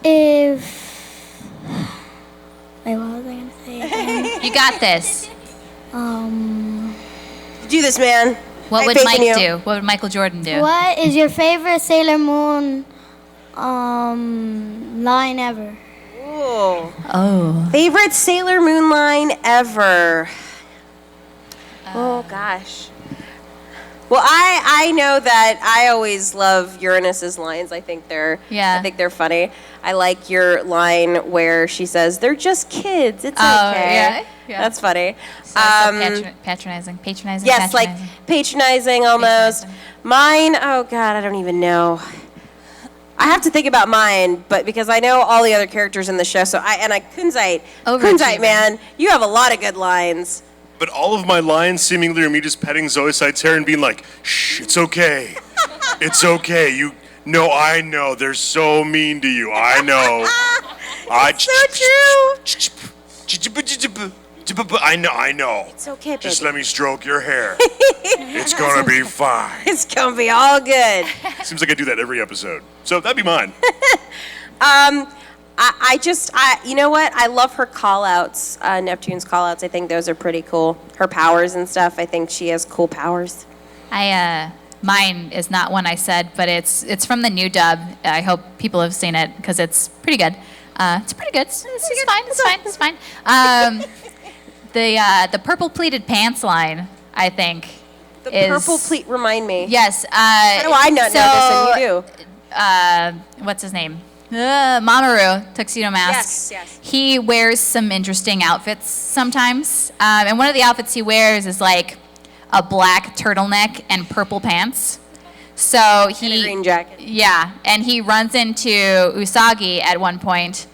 If... Wait, what was I going to say again? You got this. Do this, man. What would Mike do? What would Michael Jordan do? What is your favorite Sailor Moon line ever? Ooh. Oh. Favorite Sailor Moon line ever? Oh, gosh. Well, I know that I always love Uranus's lines. I think they're funny. I like your line where she says, "They're just kids. It's okay." Yeah. That's funny. So patronizing. Yes, like patronizing almost. Mine, oh God, I don't even know. I have to think about mine, but because I know all the other characters in the show, Kunzite, man, you have a lot of good lines. But all of my lines seemingly are me just petting Zoe Seitz hair and being like, "Shh, it's okay. It's okay. I know. They're so mean to you. I know." So true. I know. It's okay, baby. Just let me stroke your hair. It's gonna be fine. It's gonna be all good. Seems like I do that every episode. So that'd be mine. You know what? I love her call-outs, Neptune's call-outs. I think those are pretty cool. Her powers and stuff. I think she has cool powers. Mine is not one I said, but it's from the new dub. I hope people have seen it because it's pretty good. It's pretty good. It's fine. The purple pleated pants line, I think. Purple pleat, remind me. Yes. How do I not know this and you do? What's his name? Mamoru, Tuxedo Mask. Yes. He wears some interesting outfits sometimes. And one of the outfits he wears is like a black turtleneck and purple pants. So and a green jacket. Yeah, and he runs into Usagi at one point,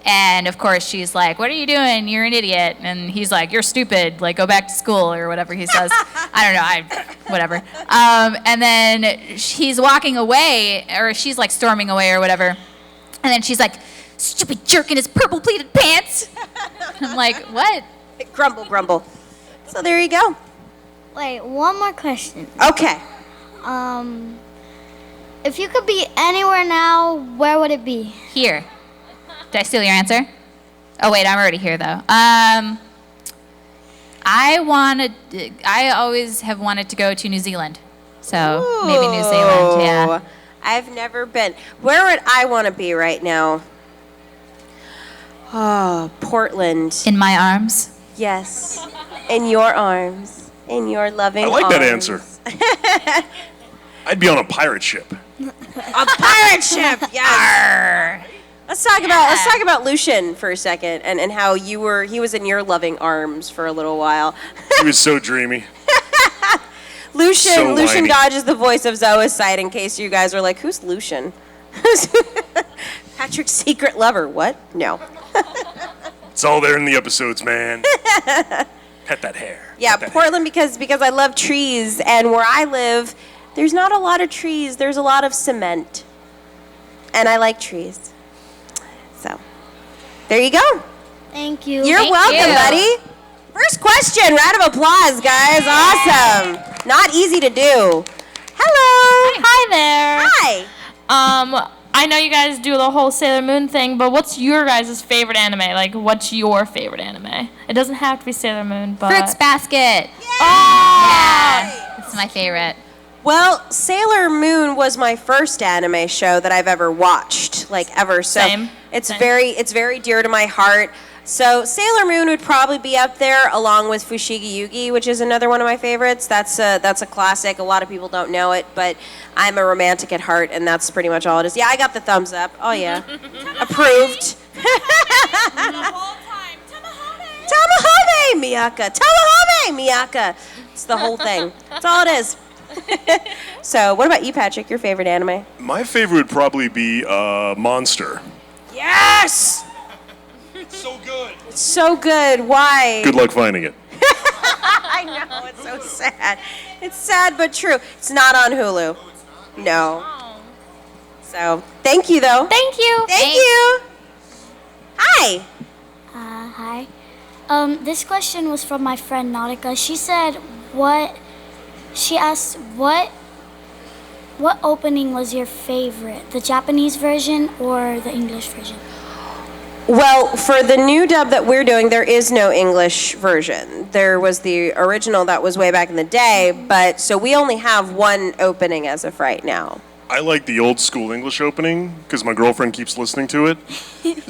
and of course she's like, "What are you doing? You're an idiot." And he's like, "You're stupid. Like, go back to school," or whatever he says. I don't know. Whatever. And then he's walking away, or she's like storming away, or whatever. And then she's like, "Stupid jerk in his purple pleated pants." I'm like, what? Grumble. So there you go. Wait, one more question. Okay. If you could be anywhere now, where would it be? Here. Did I steal your answer? Oh wait, I'm already here though. I always have wanted to go to New Zealand. So maybe New Zealand, yeah. I've never been. Where would I want to be right now? Oh, Portland. In my arms? Yes. In your arms. In your loving arms. I like that answer. I'd be on a pirate ship. A pirate ship, yes. Arr. Let's talk about Lucian for a second and how he was in your loving arms for a little while. He was so dreamy. Lucian Dodge is the voice of Zoa's side, in case you guys are like, who's Lucian? Patrick's secret lover. What? No. It's all there in the episodes, man. Pet that hair. Yeah, Portland because I love trees, and where I live, there's not a lot of trees. There's a lot of cement. And I like trees. So, there you go. Thank you. You're welcome, buddy. First question. Round of applause, guys. Awesome. Not easy to do. Hello. Hi there. Hi. I know you guys do the whole Sailor Moon thing, but what's your guys' favorite anime? Like, what's your favorite anime? It doesn't have to be Sailor Moon, but... Fruits Basket. Yay! Yeah. It's my favorite. Well, Sailor Moon was my first anime show that I've ever watched, like ever. So Same. It's very dear to my heart. So Sailor Moon would probably be up there along with Fushigi Yugi, which is another one of my favorites. That's a classic. A lot of people don't know it, but I'm a romantic at heart, and that's pretty much all it is. Yeah, I got the thumbs up. Oh yeah, approved. The whole time. Tamahome Miyaka. Tamahome Miyaka. It's the whole thing. That's all it is. So, what about you, Patrick? Your favorite anime? My favorite would probably be Monster. Yes! It's so good. It's so good. Why? Good luck finding it. I know. It's so sad. It's sad but true. It's not on Hulu. No. So, thank you, though. Thank you. Thank you. Hi. Hi. This question was from my friend Nautica. She said, She asked, what what opening was your favorite? The Japanese version or the English version? Well, for the new dub that we're doing, there is no English version. There was the original that was way back in the day, but so we only have one opening as of right now. I like the old school English opening because my girlfriend keeps listening to it.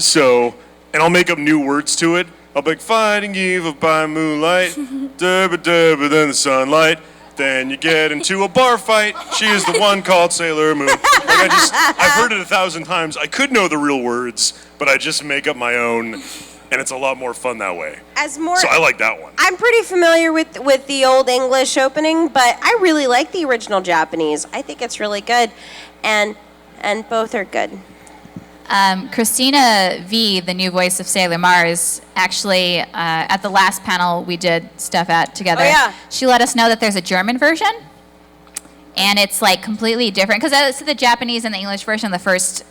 So, and I'll make up new words to it. I'll be like, fighting evil by moonlight, durba durba then the sunlight. Then you get into a bar fight. She is the one called Sailor Moon. Like I've heard it 1,000 times. I could know the real words, but I just make up my own, and it's a lot more fun that way. So I like that one. I'm pretty familiar with the old English opening, but I really like the original Japanese. I think it's really good, and both are good. Christina V, the new voice of Sailor Mars, actually, at the last panel we did stuff at together, she let us know that there's a German version, and it's like completely different, because the Japanese and the English version, the first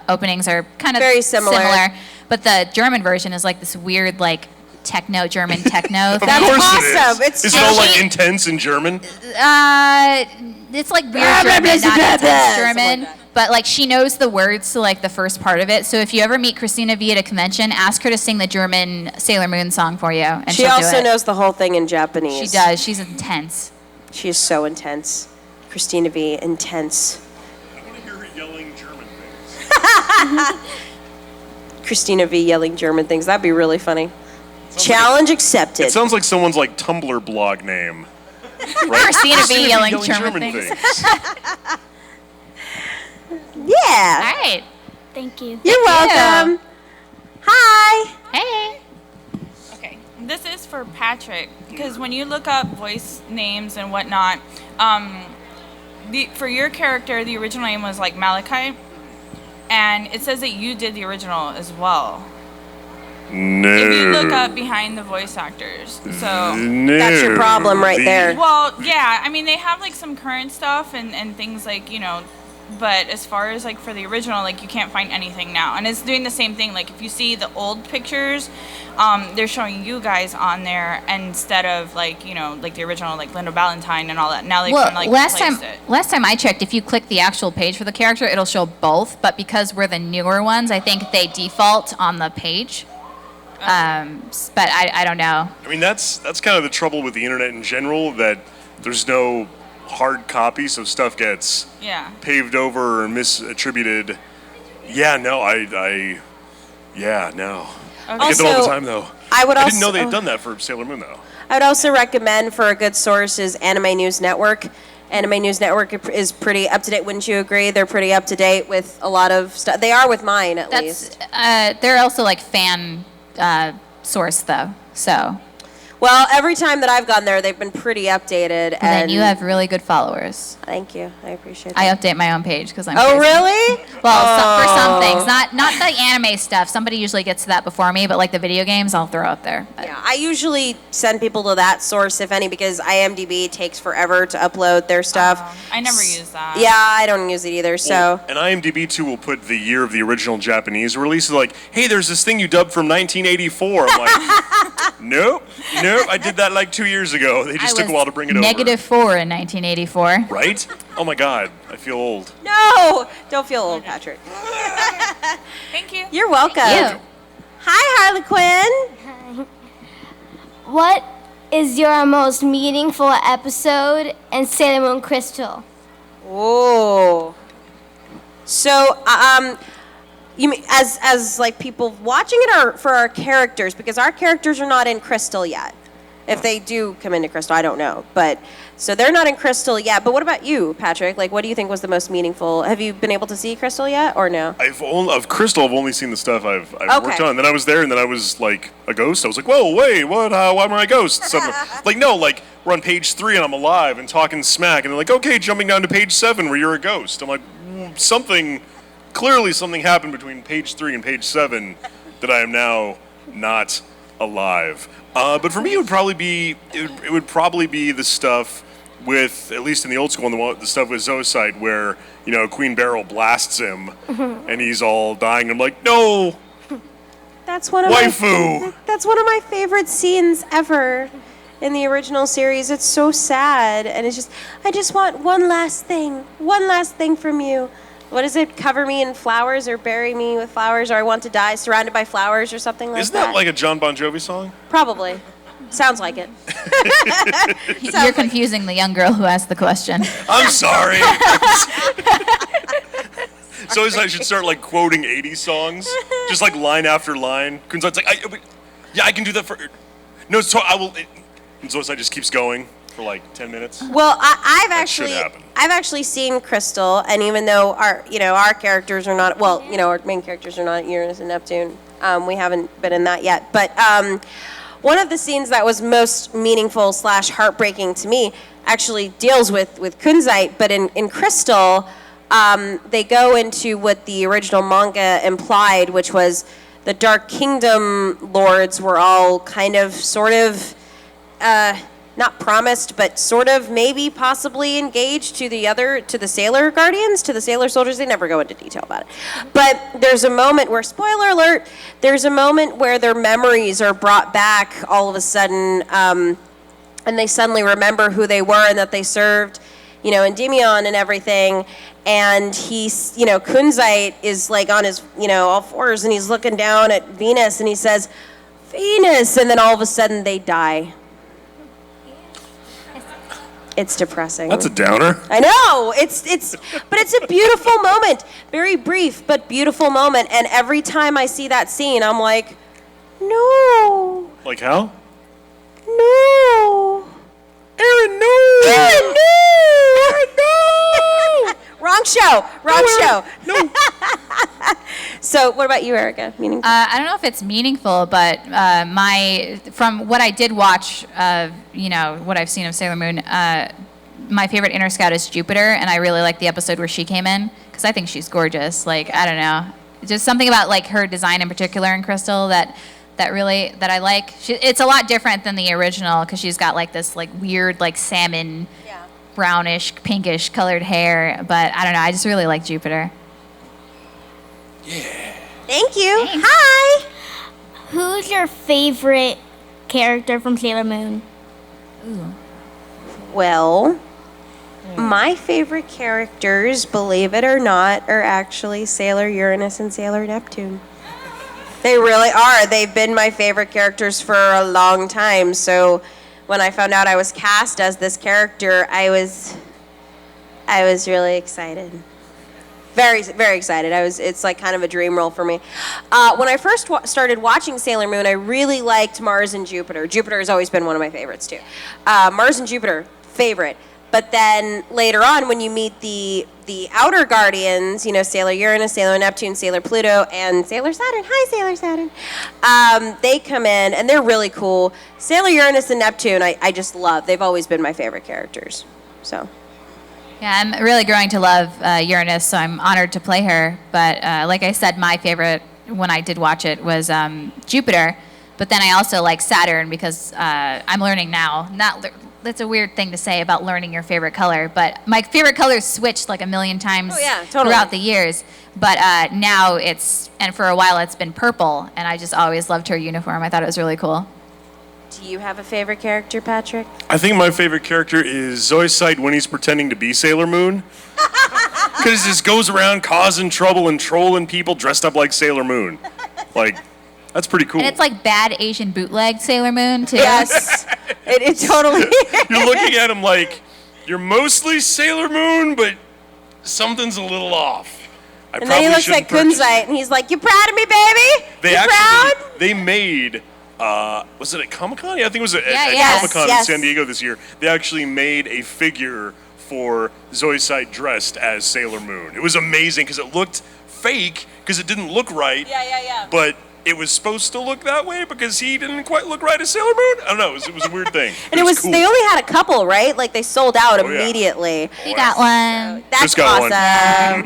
openings are kind of very similar, but the German version is like this weird, like, German techno thing. That's awesome. Is it all like intense in German? It's like weird German, not intense German. But like she knows the words to like the first part of it. So if you ever meet Christina V at a convention, ask her to sing the German Sailor Moon song for you, and she also knows the whole thing in Japanese. She does. She's intense. She is so intense. Christina V, intense. I want to hear her yelling German things. Christina V yelling German things. That'd be really funny. Challenge accepted. It sounds like someone's like Tumblr blog name. Right? Christina V yelling German things. Yeah. All right. Thank you. You're welcome. Hi. Hey. Okay, this is for Patrick, because when you look up voice names and whatnot, for your character, the original name was like Malachite, and it says that you did the original as well. No. If you look up behind the voice actors, so no. That's your problem right there. Well, yeah, I mean they have like some current stuff and things like, you know, but as far as like for the original, like you can't find anything now, and it's doing the same thing. Like if you see the old pictures, they're showing you guys on there instead of like, you know, like the original, like Linda Valentine and all that. Now they kind of like last time I checked, if you click the actual page for the character, it'll show both. But because we're the newer ones, I think they default on the page. But I don't know. I mean, that's kind of the trouble with the internet in general, that there's no hard copy, so stuff gets paved over or misattributed. Yeah, no, no. Okay. I get that all the time, though. I didn't know they'd done that for Sailor Moon, though. I would also recommend, for a good source, is Anime News Network. Anime News Network is pretty up to date. Wouldn't you agree? They're pretty up to date with a lot of stuff. They are with mine, at least. They're also like fan source, though. So. Well, every time that I've gone there, they've been pretty updated. And you have really good followers. Thank you. I appreciate that. I update my own page because I'm. Oh, crazy. really? Well, for some things, not the anime stuff. Somebody usually gets to that before me, but like the video games, I'll throw up there. But. Yeah, I usually send people to that source, if any, because IMDb takes forever to upload their stuff. I never use that. Yeah, I don't use it either. So. And IMDb too will put the year of the original Japanese release. Like, hey, there's this thing you dubbed from 1984. I'm like, nope, I did that like 2 years ago. They just took a while to bring it over. -4 in 1984. Right? Oh my God, I feel old. No, don't feel old, Patrick. Thank you. You're welcome. Thank you. Hi, Harley Quinn. What is your most meaningful episode in Sailor Moon Crystal? Oh. So, you mean as like people watching it, or for our characters? Because our characters are not in Crystal yet. If they do come into Crystal, I don't know. But so they're not in Crystal yet. But what about you, Patrick? Like, what do you think was the most meaningful? Have you been able to see Crystal yet, or no? Of Crystal, I've only seen the stuff I've worked on. Then I was there, and then I was like a ghost. I was like, whoa, wait, what? Why am I a ghost? So like, no, like we're on page 3 and I'm alive and talking smack, and they're like, okay, jumping down to page 7 where you're a ghost. I'm like, clearly something happened between page 3 and page 7 that I am now not alive. But for me, it would probably be the stuff with, at least in the old school, the stuff with Zoisite, where, you know, Queen Beryl blasts him and he's all dying. I'm like, no, that's one of waifu. That's one of my favorite scenes ever. in the original series. It's so sad, and it's just, I just want one last thing from you. What is it? Cover me in flowers, or bury me with flowers, or I want to die surrounded by flowers, or something like that. Isn't that like a John Bon Jovi song? Probably. Sounds like it. You're confusing the young girl who asked the question. I'm sorry. So I should start like quoting 80s songs, just like line after line. Kunzite's like, I can do that for. No, so I will. And so just keeps going for like 10 minutes. Well, I've should happen. actually seen Crystal, and even though our characters are not, well, our main characters are not Uranus and Neptune, we haven't been in that yet. But one of the scenes that was most meaningful / heartbreaking to me actually deals with Kunzite, but in Crystal, they go into what the original manga implied, which was the Dark Kingdom lords were all kind of, sort of, not promised, but sort of maybe possibly engaged to the Sailor Guardians, to the Sailor Soldiers. They never go into detail about it. But there's a moment where, spoiler alert, there's a moment where their memories are brought back all of a sudden, and they suddenly remember who they were and that they served, in Endymion and everything. And he's, Kunzite is like on his, all fours, and he's looking down at Venus, and he says, Venus, and then all of a sudden they die. It's depressing. That's a downer. I know. But it's a beautiful moment. Very brief, but beautiful moment. And every time I see that scene, I'm like, no. Like how? No. Aaron, no. Aaron, no. Aaron, no. Wrong show. No. So, what about you, Erica? Meaningful? I don't know if it's meaningful, but from what I did watch, what I've seen of Sailor Moon, my favorite Inner Scout is Jupiter, and I really like the episode where she came in because I think she's gorgeous. Like, I don't know, just something about like her design in particular in Crystal that I like. It's a lot different than the original because she's got like this like weird like salmon, brownish, pinkish colored hair. But I don't know, I just really like Jupiter. Yeah. Thank you. Thanks. Hi. Who's your favorite character from Sailor Moon? Well, my favorite characters, believe it or not, are actually Sailor Uranus and Sailor Neptune. They really are. They've been my favorite characters for a long time. So when I found out I was cast as this character, I was really excited. Very, very excited. It's like kind of a dream role for me. When I first started watching Sailor Moon, I really liked Mars and Jupiter. Jupiter has always been one of my favorites too. Mars and Jupiter, favorite. But then later on, when you meet the outer guardians, Sailor Uranus, Sailor Neptune, Sailor Pluto, and Sailor Saturn. Hi, Sailor Saturn. They come in, and they're really cool. Sailor Uranus and Neptune, I just love. They've always been my favorite characters. So. Yeah, I'm really growing to love Uranus, so I'm honored to play her. But like I said, my favorite when I did watch it was Jupiter. But then I also like Saturn because I'm learning now. That's a weird thing to say about learning your favorite color, but my favorite colors switched like a million times throughout the years. But now and for a while it's been purple, and I just always loved her uniform. I thought it was really cool. Do you have a favorite character, Patrick? I think my favorite character is Seitz when he's pretending to be Sailor Moon. Because he just goes around causing trouble and trolling people dressed up like Sailor Moon. Like, that's pretty cool. And it's like bad Asian bootleg Sailor Moon, too. Yes. it totally You're looking at him like, you're mostly Sailor Moon, but something's a little off. And then he looks like Kunzite, and he's like, "You proud of me, baby? You proud?" They made, was it at Comic-Con? Yeah, I think it was at Comic-Con Yes. in San Diego this year. They actually made a figure for Seitz dressed as Sailor Moon. It was amazing because it looked fake because it didn't look right. Yeah. But it was supposed to look that way because he didn't quite look right as Sailor Moon. I don't know. It was a weird thing. And it was cool. they only had a couple, right? Like they sold out Oh, yeah. immediately. You got one. That's Just got awesome.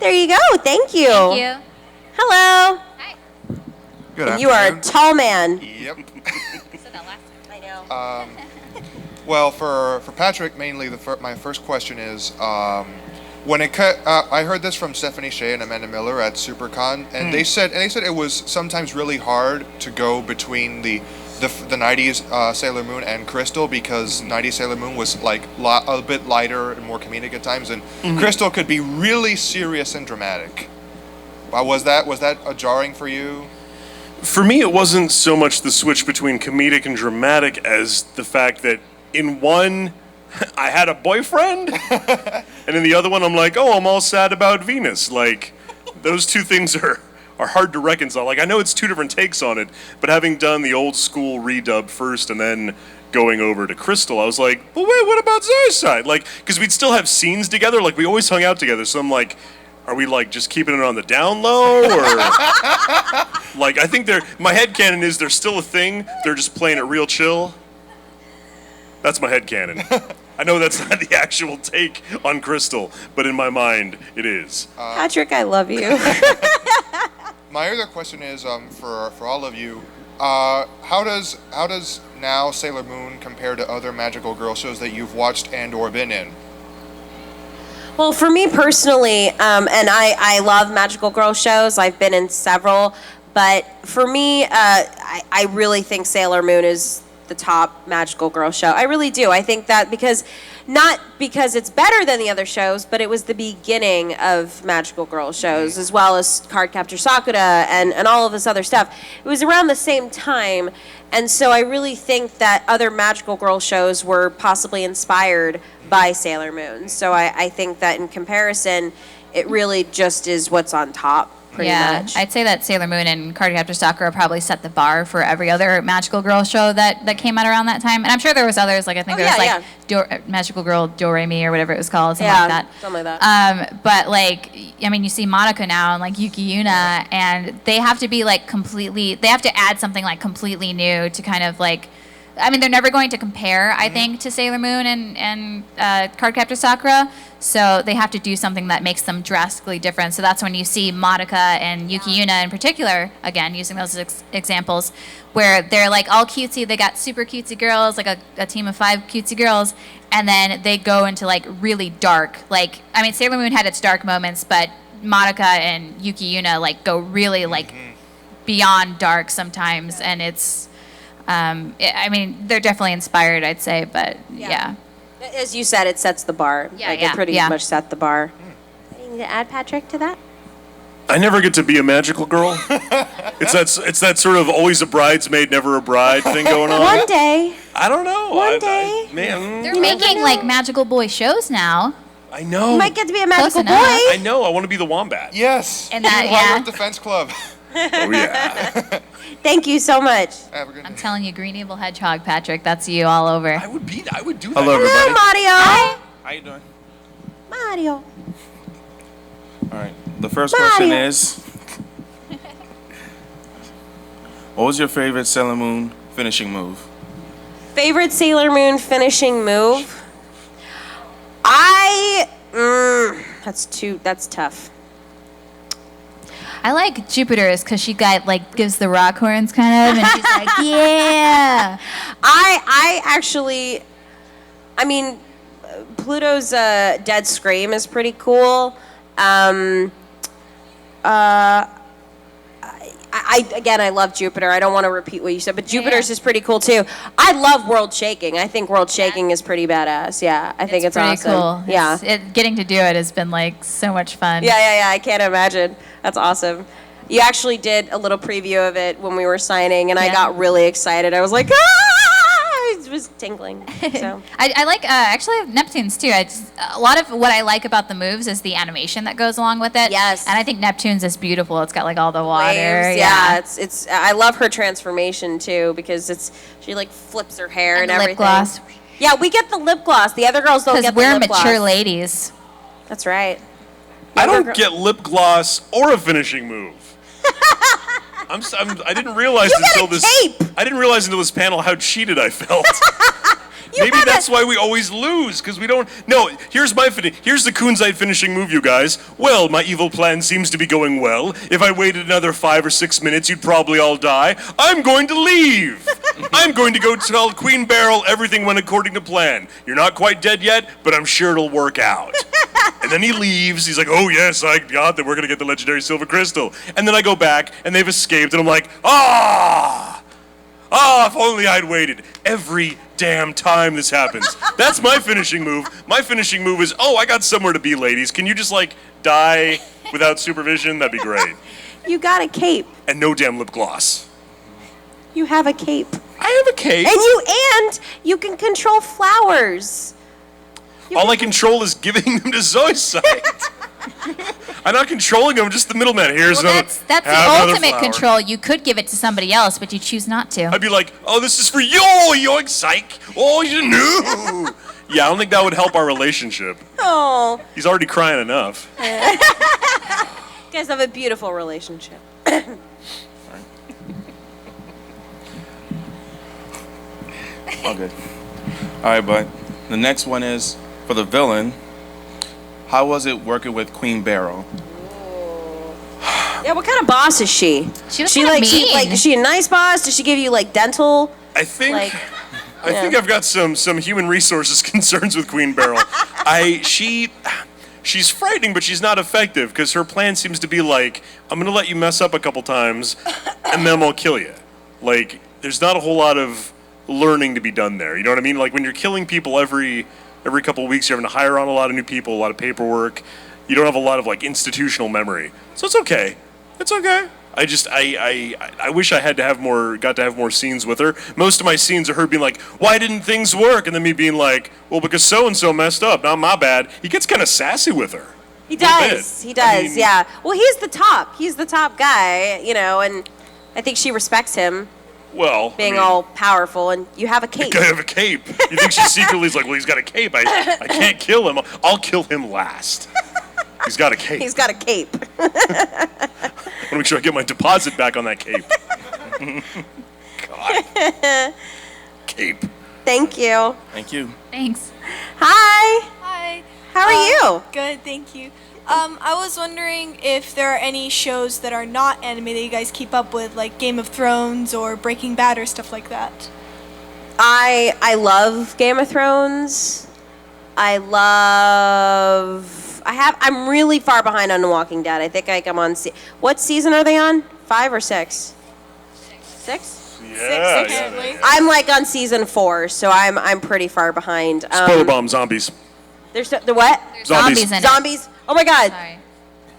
There you go. Thank you. Thank you. Hello. Hi. Good And you are a afternoon. tall man. Yep. Said that last time. I know. Well, for Patrick, mainly my first question is, when it cut, I heard this from Stephanie Shea and Amanda Miller at Supercon, and they said it was sometimes really hard to go between the the 90s Sailor Moon and Crystal, because 90s Sailor Moon was like a bit lighter and more comedic at times, and Crystal could be really serious and dramatic. Was that a jarring for you? For me, it wasn't so much the switch between comedic and dramatic as the fact that in one, I had a boyfriend, and in the other one, I'm like, oh, I'm all sad about Venus. Like, those two things are hard to reconcile. Like, I know it's two different takes on it, but having done the old school redub first and then going over to Crystal, I was like, well, wait, what about Zoe's side? Like, because we'd still have scenes together. Like, we always hung out together. So I'm like, are we like just keeping it on the down low, or like I think my headcanon is they're still a thing. They're just playing it real chill. That's my headcanon. I know that's not the actual take on Crystal, but in my mind it is. Patrick, I love you. My other question is for all of you. How does now Sailor Moon compare to other magical girl shows that you've watched and or been in? Well, for me personally, and I love magical girl shows. I've been in several, but for me, I really think Sailor Moon is the top magical girl show. I really do. I think that not because it's better than the other shows, but it was the beginning of magical girl shows, as well as Cardcaptor Sakura and all of this other stuff. It was around the same time, and so I really think that other magical girl shows were possibly inspired by Sailor Moon. So I think that in comparison, it really just is what's on top, pretty much. I'd say that Sailor Moon and Cardcaptor Sakura probably set the bar for every other magical girl show that came out around that time. And I'm sure there was others, like I think there was Magical Girl Do-Re-Mi or whatever it was called, something like that. Something like that. But like, I mean, you see Monica now and like Yuki Yuna, and they have to be like they have to add something like completely new to kind of like, I mean, they're never going to compare, I think, to Sailor Moon and Cardcaptor Sakura. So they have to do something that makes them drastically different. So that's when you see Monica and Yuki Yuna in particular, again, using those examples, where they're like all cutesy. They got super cutesy girls, like a team of 5 cutesy girls. And then they go into like really dark. Like, I mean, Sailor Moon had its dark moments, but Monica and Yuki Yuna like go really like beyond dark sometimes. And it's... I mean, they're definitely inspired, I'd say, but yeah. As you said, it sets the bar. It pretty much set the bar. Anything to add, Patrick, to that? I never get to be a magical girl. It's that sort of always a bridesmaid, never a bride thing going on. One day. I don't know. One day. Man. They're making like magical boy shows now. I know. You might get to be a magical boy. I know. I want to be the wombat. Yes. And that, Defense Club. Oh, yeah. Thank you so much. Have a good I'm day. telling you, Green Evil Hedgehog, Patrick, that's you all over. I would do that. Hello, everybody. Hello, Mario. How you doing? Mario. All right. The first question is, what was your favorite Sailor Moon finishing move? Favorite Sailor Moon finishing move? That's tough. I like Jupiter's because she gives the rock horns kind of, and she's like, yeah. I mean, Pluto's Dead Scream is pretty cool. I love Jupiter. I don't want to repeat what you said, but Jupiter's is pretty cool too. I love World Shaking. I think World Shaking is pretty badass. Yeah, I think it's pretty awesome. Cool. Yeah, getting to do it has been like so much fun. Yeah. I can't imagine. That's awesome. You actually did a little preview of it when we were signing, and I got really excited. I was like, it was tingling. So I like actually Neptune's too. A lot of what I like about the moves is the animation that goes along with it. Yes. And I think Neptune's is beautiful. It's got like all the water. waves. Yeah, it's. I love her transformation too because she like flips her hair and everything. Lip gloss. Yeah, we get the lip gloss. The other girls don't get the we're lip gloss. mature ladies. That's right. I don't get lip gloss or a finishing move. I didn't realize until this. I didn't realize until this panel how cheated I felt. Maybe that's why we always lose, because we don't. No, here's the Kunzite finishing move, you guys. Well, my evil plan seems to be going well. If I waited another 5 or 6 minutes, you'd probably all die. I'm going to leave. I'm going to go tell Queen Beryl everything went according to plan. You're not quite dead yet, but I'm sure it'll work out. And then he leaves. He's like, oh, yes, I got that. We're going to get the legendary silver crystal. And then I go back, and they've escaped, and I'm like, ah! Oh, if only I'd waited. Every damn time this happens. That's my finishing move. My finishing move is, oh, I got somewhere to be, ladies. Can you just, like, die without supervision? That'd be great. You got a cape. And no damn lip gloss. You have a cape. I have a cape. And you can control flowers. All I control is giving them to Zoisite. I'm not controlling them, just the middleman. Here's Well, another. that's the have another ultimate flower. control. You could give it to somebody else, but you choose not to. I'd be like, oh, this is for you, yoink, psych. Oh, you knew. Yeah, I don't think that would help our relationship. Oh. He's already crying enough. You guys have a beautiful relationship. All good. All right, but the next one is for the villain. How was it working with Queen Beryl? Yeah, what kind of boss is she? She was kinda mean. Is she a nice boss? Does she give you like dental? I think Like, I think I've got some human resources concerns with Queen Beryl. She's frightening, but she's not effective because her plan seems to be like, I'm gonna let you mess up a couple times, and then I'm gonna kill you. Like, there's not a whole lot of learning to be done there. You know what I mean? Like when you're killing people every couple of weeks, you're having to hire on a lot of new people, a lot of paperwork. You don't have a lot of like institutional memory, so it's okay. It's okay. I wish I got to have more scenes with her. Most of my scenes are her being like, why didn't things work? And then me being like, well, because so-and-so messed up, not my bad. He gets kind of sassy with her. He does. He does, I mean, yeah. Well, he's the top. He's the top guy, you know, and I think she respects him Well, being all powerful, and you have a cape. I have a cape. You think she secretly is like, well, he's got a cape. I can't kill him. I'll kill him last. He's got a cape. He's got a cape. I want to make sure I get my deposit back on that cape. God. Cape. Thank you. Thank you. Thanks. Hi. Hi. How are you? Good, thank you. I was wondering if there are any shows that are not anime that you guys keep up with, like Game of Thrones or Breaking Bad or stuff like that. I love Game of Thrones. I'm really far behind on The Walking Dead. I think I'm on. What season are they on? 5 or 6? 6? Yeah. Apparently. I'm like on season 4, so I'm pretty far behind. Spoiler bomb, zombies. There's the what? There's zombies in it. Zombies. Oh my God. Sorry.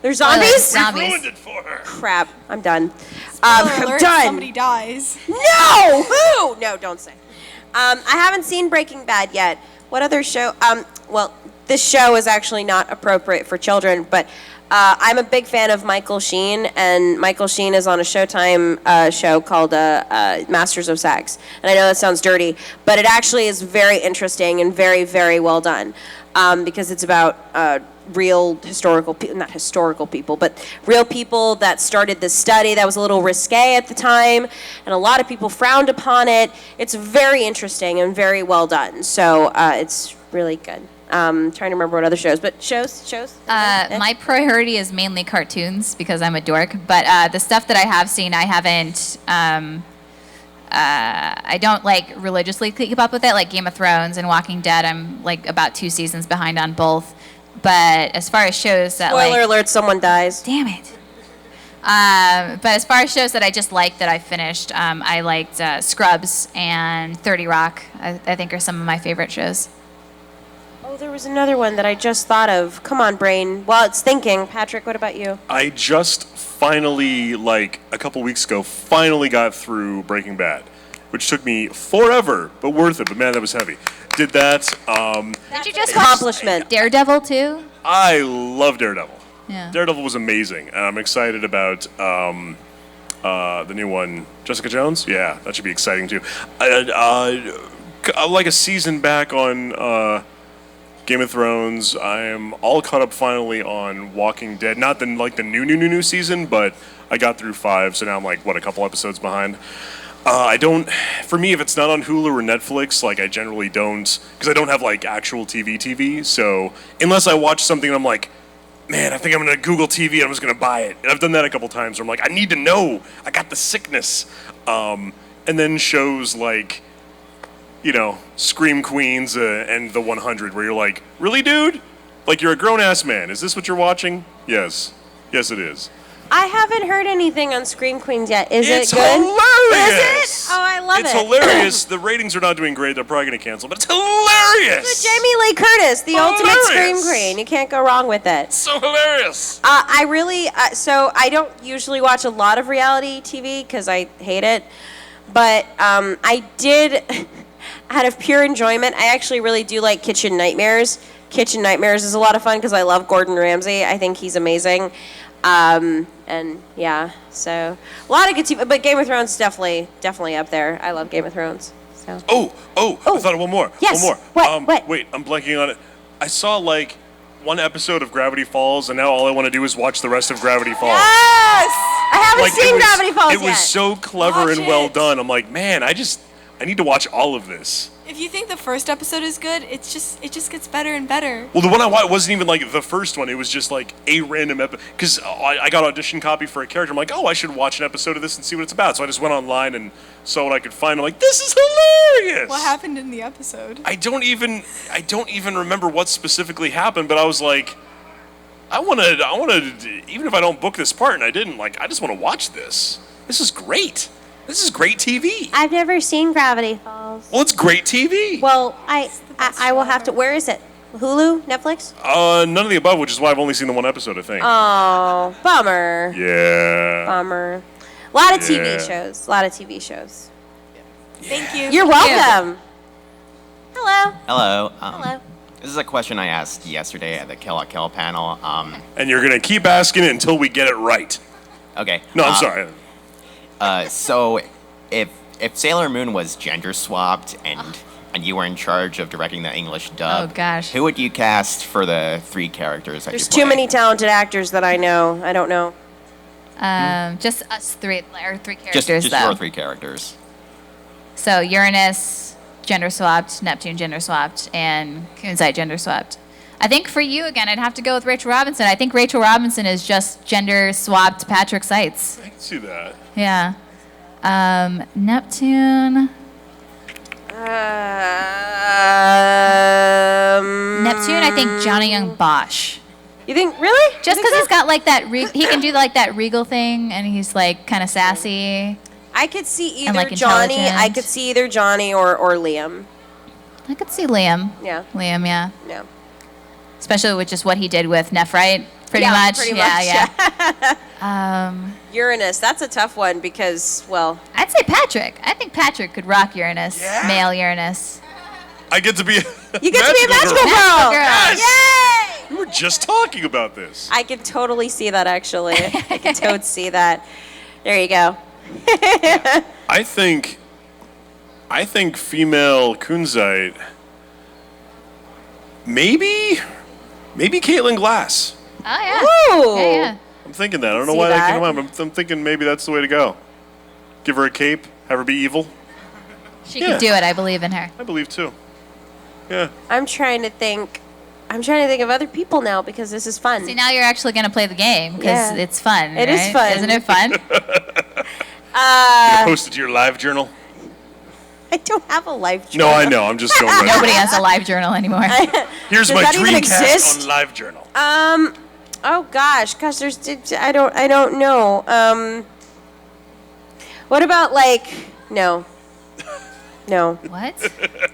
There's zombies? Zombies. Ruined it for her. Crap. I'm done. Spoiler I'm alert, done. somebody dies. No! Who? No, don't say. I haven't seen Breaking Bad yet. What other show? Well, this show is actually not appropriate for children, but I'm a big fan of Michael Sheen, and Michael Sheen is on a Showtime show called Masters of Sex. And I know that sounds dirty, but it actually is very interesting and very, very well done because it's about real not historical people, but real people that started this study that was a little risque at the time, and a lot of people frowned upon it. It's very interesting and very well done, so it's really good. Trying to remember what other shows, but shows. My priority is mainly cartoons because I'm a dork. But the stuff that I have seen, I haven't. I don't like religiously keep up with it, like Game of Thrones and Walking Dead. I'm like about 2 seasons behind on both. But as far as shows that Spoiler alert, someone dies. Damn it. But as far as shows that I just liked that I finished, I liked Scrubs and 30 Rock. I think are some of my favorite shows. Oh, there was another one that I just thought of. Come on, brain. While it's thinking, Patrick, what about you? I just finally, like a couple weeks ago, got through Breaking Bad, which took me forever, but worth it. But man, that was heavy. Did that. Did you just Accomplishment. watch Daredevil too? I love Daredevil. Yeah. Daredevil was amazing, and I'm excited about the new one, Jessica Jones. Yeah, that should be exciting too. Like a season back on Game of Thrones. I am all caught up finally on Walking Dead. Not the new season, but I got through 5, so now I'm like a couple episodes behind. For me, if it's not on Hulu or Netflix, like I generally don't, because I don't have like actual TV, so unless I watch something and I'm like, man, I think I'm gonna Google TV and I'm just gonna buy it. And I've done that a couple times where I'm like, I need to know, I got the sickness. And then shows like, Scream Queens and The 100, where you're like, really, dude? Like, you're a grown-ass man. Is this what you're watching? Yes. Yes, it is. I haven't heard anything on Scream Queens yet. Is it It's good? hilarious. Is it? Oh, I love It's it. hilarious. The ratings are not doing great. They're probably going to cancel, but it's hilarious. With Jamie Lee Curtis, the ultimate Scream Queen. You can't go wrong with it. So hilarious. I really, so I don't usually watch a lot of reality TV because I hate it. But I did, out of pure enjoyment, I actually really do like Kitchen Nightmares. Kitchen Nightmares is a lot of fun because I love Gordon Ramsay. I think he's amazing. And yeah, so a lot of good TV, but Game of Thrones definitely up there. I love Game of Thrones. So. Oh, I thought of one more. Yes. One more. What? Wait, I'm blanking on it. I saw like one episode of Gravity Falls, and now all I want to do is watch the rest of Gravity Falls. Yes! I haven't seen Gravity Falls yet. It was so clever Watch and well it. done. I'm like, man, I need to watch all of this. If you think the first episode is good, it just gets better and better. Well, the one I watched wasn't even like the first one. It was just like a random episode. Because I got audition copy for a character. I'm like, oh, I should watch an episode of this and see what it's about. So I just went online and saw what I could find. I'm like, this is hilarious. What happened in the episode? I don't even remember what specifically happened. But I was like, I want to, even if I don't book this part, and I didn't, like, I just want to watch this. This is great. This is great TV. I've never seen Gravity Falls. Well, it's great TV. Well, I will have to. Where is it? Hulu? Netflix? None of the above, which is why I've only seen the one episode, I think. Oh, bummer. Yeah. Bummer. A lot of Yeah. TV shows. Thank you. You're welcome. Hello. Hello. Hello. This is a question I asked yesterday at the Kill la Kill panel. And you're going to keep asking it until we get it right. Okay. No, I'm sorry. So, if Sailor Moon was gender swapped and you were in charge of directing the English dub, Oh, gosh. who would you cast for the 3 characters that There's you play? too many talented actors that I know. I don't know. Just us three, or 3 Just characters, though. your 3 characters. So Uranus, gender swapped, Neptune, gender swapped, and Kunzite, gender swapped. I think for you, again, I'd have to go with Rachel Robinson. I think Rachel Robinson is just gender swapped Patrick Seitz. I can see that. Yeah. Neptune. Neptune, I think Johnny Young Bosch. You think, really? Just because he's got like that, he can do like that regal thing, and he's like kind of sassy. I could see And, either like, Johnny. intelligent. I could see either Johnny or Liam. I could see Liam. Yeah. Liam, yeah. Yeah. Especially with just what he did with Nephrite, pretty Yeah, much. pretty yeah, much, yeah. Uranus. That's a tough one because, well, I'd say Patrick. I think Patrick could rock Uranus. Yeah. Male Uranus. I get to be you get to be a magical girl. Magical girl. Yay! We were just talking about this. I can totally see that. Actually, I can totally see that. There you go. I think female Kunzite. Maybe Caitlin Glass. Oh, yeah. Ooh. Yeah, yeah. I'm thinking that. I don't know See why that that? came to mind. I'm thinking maybe that's the way to go. Give her a cape, have her be evil. She Yeah. could do it. I believe in her. I believe too. Yeah. I'm trying to think of other people now because this is fun. See, now you're actually going to play the game because Yeah. it's fun. It is right? fun. Isn't it fun? You post it to your live journal. I don't have a life No, journal. I know. I'm just going. Nobody has a live journal anymore. Here's Does my that even Dreamcast exist? on live journal. Oh gosh, there's I don't know. What about like no. What?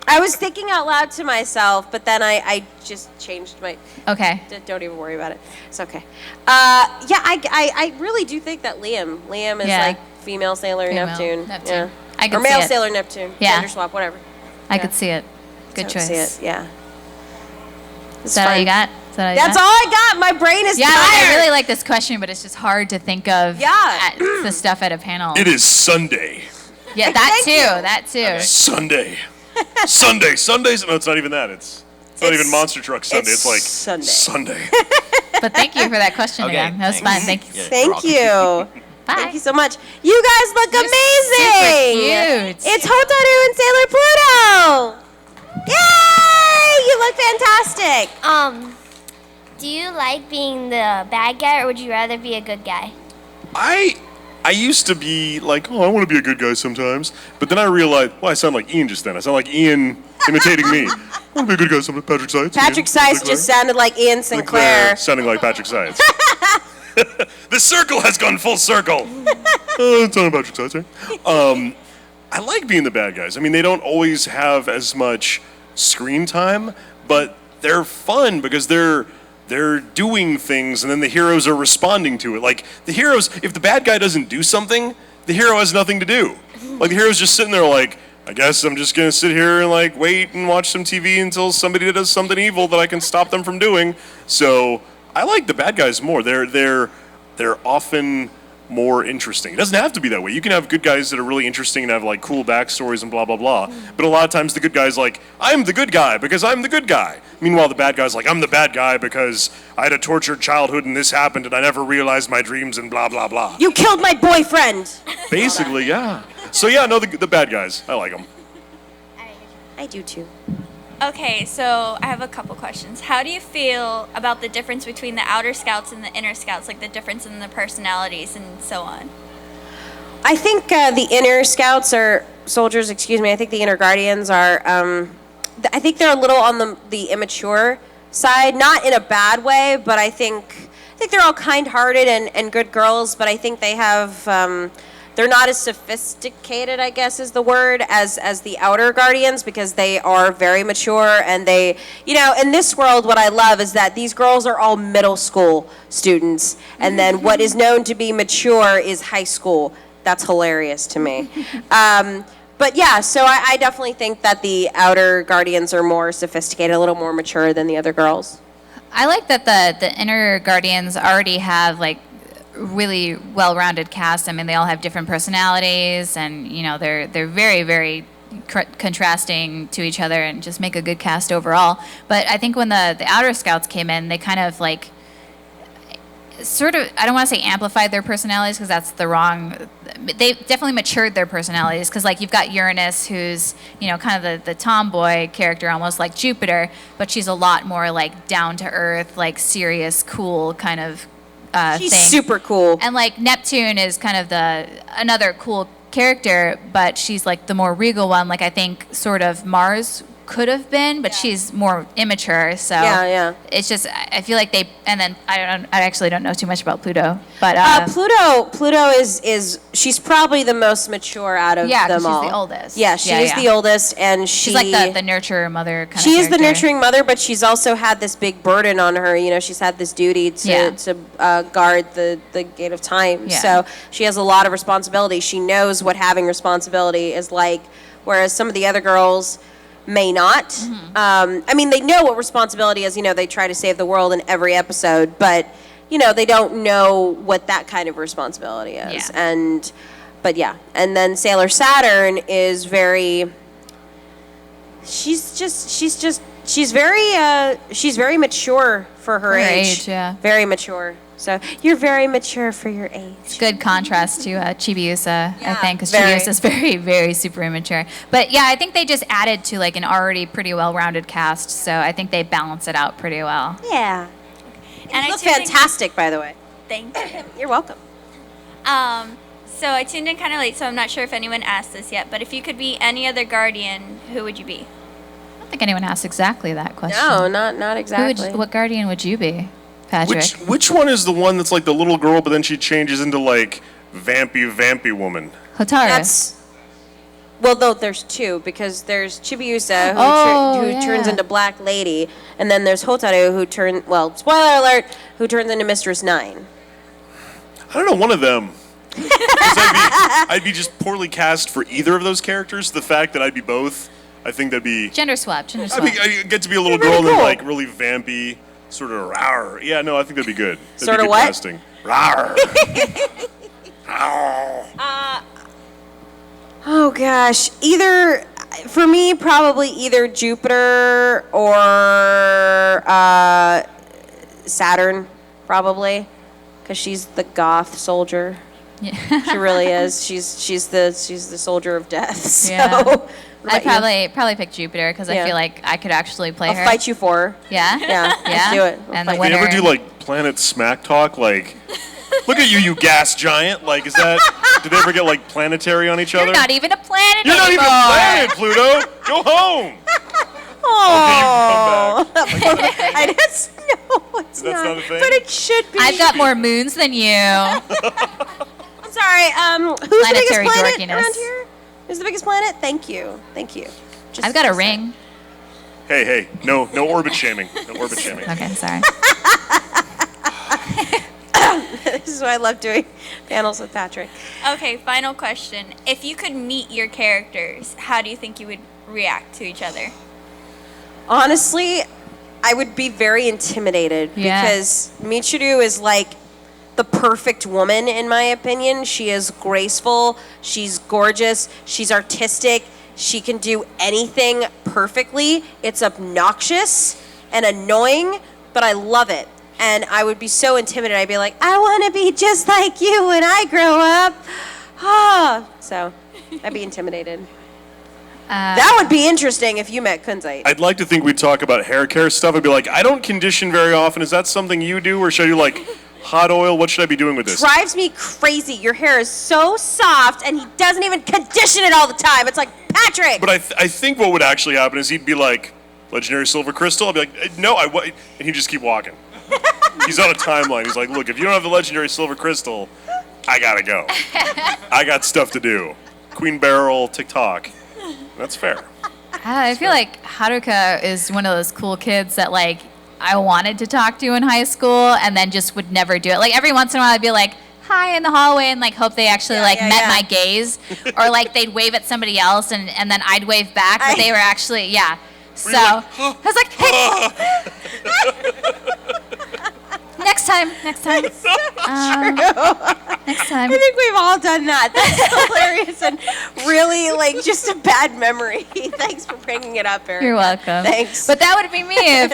I was thinking out loud to myself, but then I just changed my. Okay. Don't even worry about it. It's okay. Yeah, I really do think that Liam is Yeah. like female Sailor Female Neptune. Neptune. Yeah. I could or male see it. Sailor Neptune. Yeah. Gender swap, whatever. I could see it. Good Don't choice. see it. Yeah. Is that all you got? Is that all you That's got? all I got. My brain is Yeah, tired. I really like this question, but it's just hard to think of the stuff at a panel. It is Sunday. Yeah, that too. That too. Sunday. Sundays. No, it's not even that. It's not even Monster Truck Sunday. It's like Sunday. But thank you for that question Okay, again. That was fun. Thank you. Thank you. Bye. Thank you so much. You guys look amazing. super cute. It's Hotaru and Sailor Pluto. Yay! You look fantastic. Do you like being the bad guy, or would you rather be a good guy? I used to be like, oh, I want to be a good guy sometimes. But then I realized, well, I sound like Ian just then. I sound like Ian imitating me. I want to be a good guy sometimes. Patrick Seitz. Patrick Seitz just sounded like Ian Sinclair. Sounding like Patrick Seitz. The circle has gone full circle. It's not about your touching. I like being the bad guys. I mean, they don't always have as much screen time, but they're fun because they're doing things and then the heroes are responding to it. Like the heroes, if the bad guy doesn't do something, the hero has nothing to do. Like the hero's just sitting there like, I guess I'm just gonna sit here and like wait and watch some TV until somebody does something evil that I can stop them from doing. So I like the bad guys more. They're often more interesting. It doesn't have to be that way. You can have good guys that are really interesting and have like cool backstories and blah blah blah. But a lot of times the good guy's like, I'm the good guy because I'm the good guy. Meanwhile the bad guy's like, I'm the bad guy because I had a tortured childhood and this happened and I never realized my dreams and blah blah blah. You killed my boyfriend. Basically, yeah. So yeah, no, the bad guys. I like them. I do too. Okay, so I have a couple questions. How do you feel about the difference between the outer scouts and the inner scouts, like the difference in the personalities and so on? I think the inner scouts are soldiers. Excuse me. I think the inner guardians are. I think they're a little on the immature side, not in a bad way, but I think they're all kind-hearted and good girls. But I think they have. They're not as sophisticated, I guess is the word, as the outer guardians because they are very mature and they, in this world what I love is that these girls are all middle school students and then what is known to be mature is high school. That's hilarious to me. But yeah, so I definitely think that the outer guardians are more sophisticated, a little more mature than the other girls. I like that the inner guardians already have like really well-rounded cast. I mean, they all have different personalities, and they're very, very contrasting to each other, and just make a good cast overall. But I think when the outer scouts came in, they kind of like sort of, I don't want to say amplified their personalities because that's the wrong. They definitely matured their personalities because like you've got Uranus, who's kind of the tomboy character, almost like Jupiter, but she's a lot more like down to earth, like serious, cool kind of. She's thing. super cool. And like Neptune is kind of another cool character, but she's like the more regal one. Like I think sort of Mars could have been, but she's more immature. So it's just I feel like and then I actually don't know too much about Pluto, but Pluto is she's probably the most mature out of them all. Yeah, she's the oldest. Yeah, she is the oldest, and she's like the nurturer mother kind of. She is the nurturing mother, but she's also had this big burden on her. She's had this duty to guard the gate of time. Yeah. So she has a lot of responsibility. She knows what having responsibility is like, whereas some of the other girls may not. Mm-hmm. I mean, they know what responsibility is. They try to save the world in every episode, but they don't know what that kind of responsibility is. Yeah. And then Sailor Saturn is very. She's very mature for her age. Yeah. Very mature. So you're very mature for your age. It's good contrast to Chibiusa, I think, because Chibiusa is very, very super immature. But yeah, I think they just added to like an already pretty well-rounded cast, so I think they balance it out pretty well. Yeah. And you look fantastic, by the way. Thank you. You're welcome. So I tuned in kind of late, so I'm not sure if anyone asked this yet, but if you could be any other guardian, who would you be? I don't think anyone asked exactly that question. No, not exactly. What guardian would you be, Patrick? Which one is the one that's like the little girl, but then she changes into like vampy woman? Hotaru. Well, though there's two, because there's Chibiusa who turns into Black Lady, and then there's Hotaru spoiler alert, who turns into Mistress 9. I don't know, one of them. I'd be just poorly cast for either of those characters. The fact that I'd be both, I think that'd be gender swap. I get to be a little girl and then like really vampy, sort of rawr. Yeah, no, I think that'd be good. That'd sort be of good what? Casting. Rawr. Oh gosh, for me, probably either Jupiter or Saturn, probably, because she's the goth soldier. Yeah. She really is. She's the soldier of death. So, yeah. I'd probably pick Jupiter because I feel like I could actually play her. I'll fight you for her. Yeah. Yeah. Let's do it. And the They winner. ever do like planet smack talk? Like, look at you gas giant. Like, did they ever get like planetary on each other? You're not even a planet You're anymore. not even a planet, Pluto. Go home. Oh. I just know. It's That's not a thing? But it should be. I've got more moons than you. I'm sorry. Who's the biggest Planetary planet dorkiness. around here? Who's the biggest planet? Thank you. Just I've got a ring. Hey, no orbit shaming. No orbit shaming. Okay, sorry. This is why I love doing panels with Patrick. Okay, final question. If you could meet your characters, how do you think you would react to each other? Honestly, I would be very intimidated because Michiru is like the perfect woman in my opinion. She is graceful, she's gorgeous, she's artistic, she can do anything perfectly. It's obnoxious and annoying, but I love it. And I would be so intimidated. I'd be like, I want to be just like you when I grow up. So I'd be intimidated. That would be interesting if you met Kunzite. I'd like to think we'd talk about hair care stuff. I'd be like, I don't condition very often. Is that something you do? Or should I do like hot oil? What should I be doing with this? Drives me crazy. Your hair is so soft and he doesn't even condition it all the time. It's like, Patrick! But I think what would actually happen is he'd be like, legendary silver crystal? I'd be like, no, and he'd just keep walking. He's on a timeline. He's like, look, if you don't have the legendary silver crystal, I gotta go. I got stuff to do. Queen Barrel, TikTok. That's fair. I feel like Haruka is one of those cool kids that like I wanted to talk to in high school and then just would never do it. Like every once in a while I'd be like, hi in the hallway and like hope they actually met my gaze. Or like they'd wave at somebody else and then I'd wave back, but they were actually, So I was like, hey. Next time. Next time. I think we've all done that. That's hilarious and really like just a bad memory. Thanks for bringing it up, Eric. You're welcome. Thanks. But that would be me if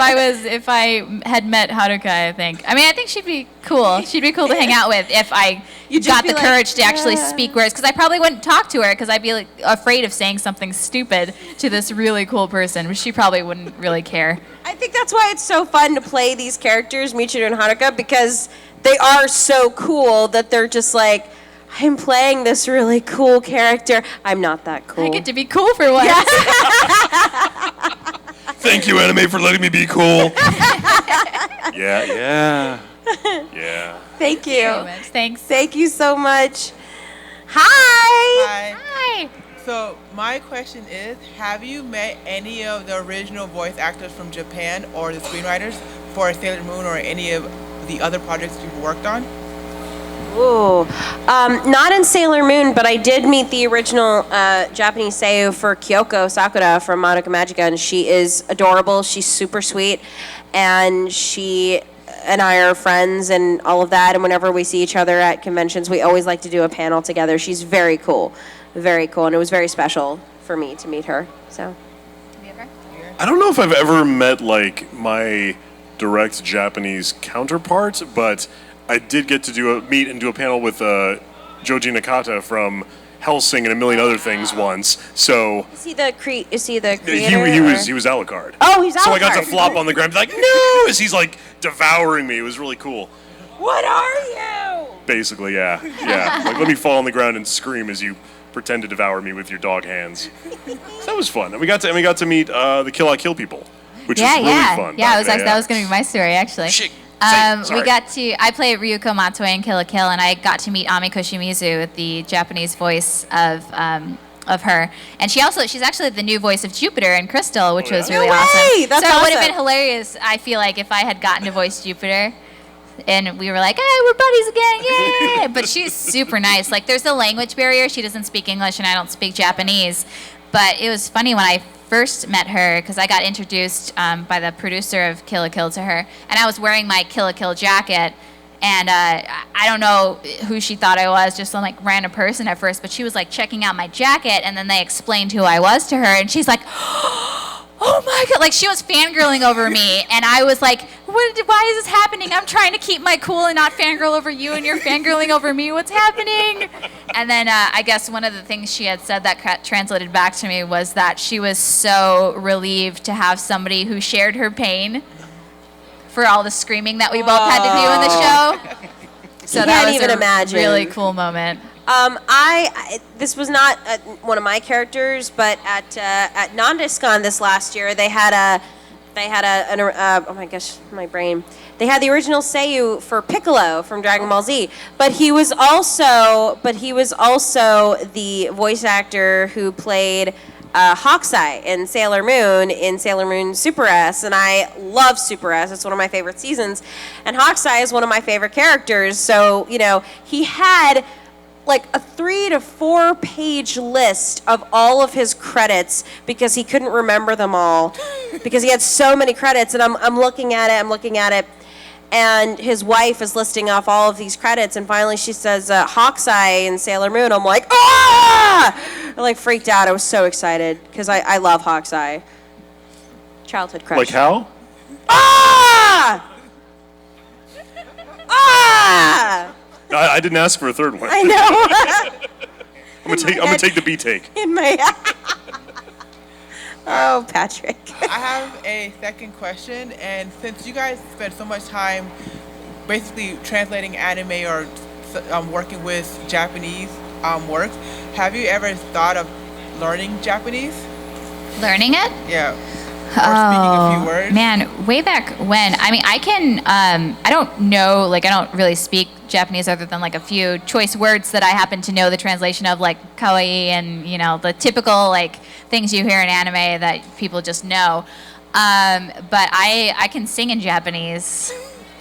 I had met Haruka, I think. I mean, I think she'd be cool. She'd be cool to hang out with if I got the courage to actually speak words. Because I probably wouldn't talk to her because I'd be like, afraid of saying something stupid to this really cool person. But she probably wouldn't really care. I think that's why it's so fun to play these characters, Michiru and Haruka, because they are so cool that they're just like, I'm playing this really cool character. I'm not that cool. I get to be cool for once. Thank you, anime, for letting me be cool. Yeah. Thank you. Thanks. Thank you so much. Hi. Hi. So my question is, have you met any of the original voice actors from Japan or the screenwriters for Sailor Moon or any of the other projects you've worked on? Ooh, not in Sailor Moon, but I did meet the original Japanese seiyuu for Kyoko Sakura from Madoka Magica, and she is adorable. She's super sweet, and she and I are friends and all of that. And whenever we see each other at conventions, we always like to do a panel together. She's very cool, and it was very special for me to meet her. So, I don't know if I've ever met like my direct Japanese counterpart, but I did get to meet and do a panel with Joji Nakata from Hellsing and a million other things once. So is he the creator? He was Alucard. Oh, he's Alucard. So I got to flop on the ground, and be like, no, as he's like devouring me. It was really cool. What are you? Basically, yeah. Like let me fall on the ground and scream as you pretend to devour me with your dog hands. So that was fun. And we got to meet the Kill I Kill people, which was really fun. Yeah, that was going to be my story actually. I played Ryuko Matoi in Kill la Kill, and I got to meet Ami Koshimizu, the Japanese voice of her. And she's actually the new voice of Jupiter in Crystal, which was really awesome. That's so awesome. it would have been hilarious, I feel like, if I had gotten to voice Jupiter. And we were like, hey, we're buddies again, yay! But she's super nice. Like, there's a language barrier. She doesn't speak English, and I don't speak Japanese. But it was funny when I first met her, because I got introduced by the producer of Kill la Kill to her, and I was wearing my Kill la Kill jacket, and I don't know who she thought I was, just some like random person at first, but she was like checking out my jacket, and then they explained who I was to her, and she's like, oh my God, like she was fangirling over me, and I was like, why is this happening? I'm trying to keep my cool and not fangirl over you, and you're fangirling over me. What's happening? And then I guess one of the things she had said that translated back to me was that she was so relieved to have somebody who shared her pain for all the screaming that we both had to do in the show. So that was a really cool moment. This was not one of my characters, but at NonDiscon this last year, they had They had oh my gosh, my brain. They had the original Seiyu for Piccolo from Dragon Ball Z, but he was also the voice actor who played Hawkeye in Sailor Moon Super S, and I love Super S. It's one of my favorite seasons, and Hawkeye is one of my favorite characters. So he had like a 3 to 4 page list of all of his credits because he couldn't remember them all because he had so many credits. And I'm looking at it, and his wife is listing off all of these credits, and finally she says Hawkeye and Sailor Moon. I'm like, ah! I like freaked out. I was so excited because I love Hawkeye. Childhood crush. Like how? Ah! Ah! I didn't ask for a third one. I know. I'm gonna take the B take. In my Oh, Patrick. I have a second question, and since you guys spend so much time basically translating anime or working with Japanese works, have you ever thought of learning Japanese? Learning it? Yeah. Or speaking a few words? Man, way back when. I mean, I can, I don't know, like, I don't really speak Japanese other than, like, a few choice words that I happen to know the translation of, like, kawaii and, the typical, like, things you hear in anime that people just know. But I can sing in Japanese.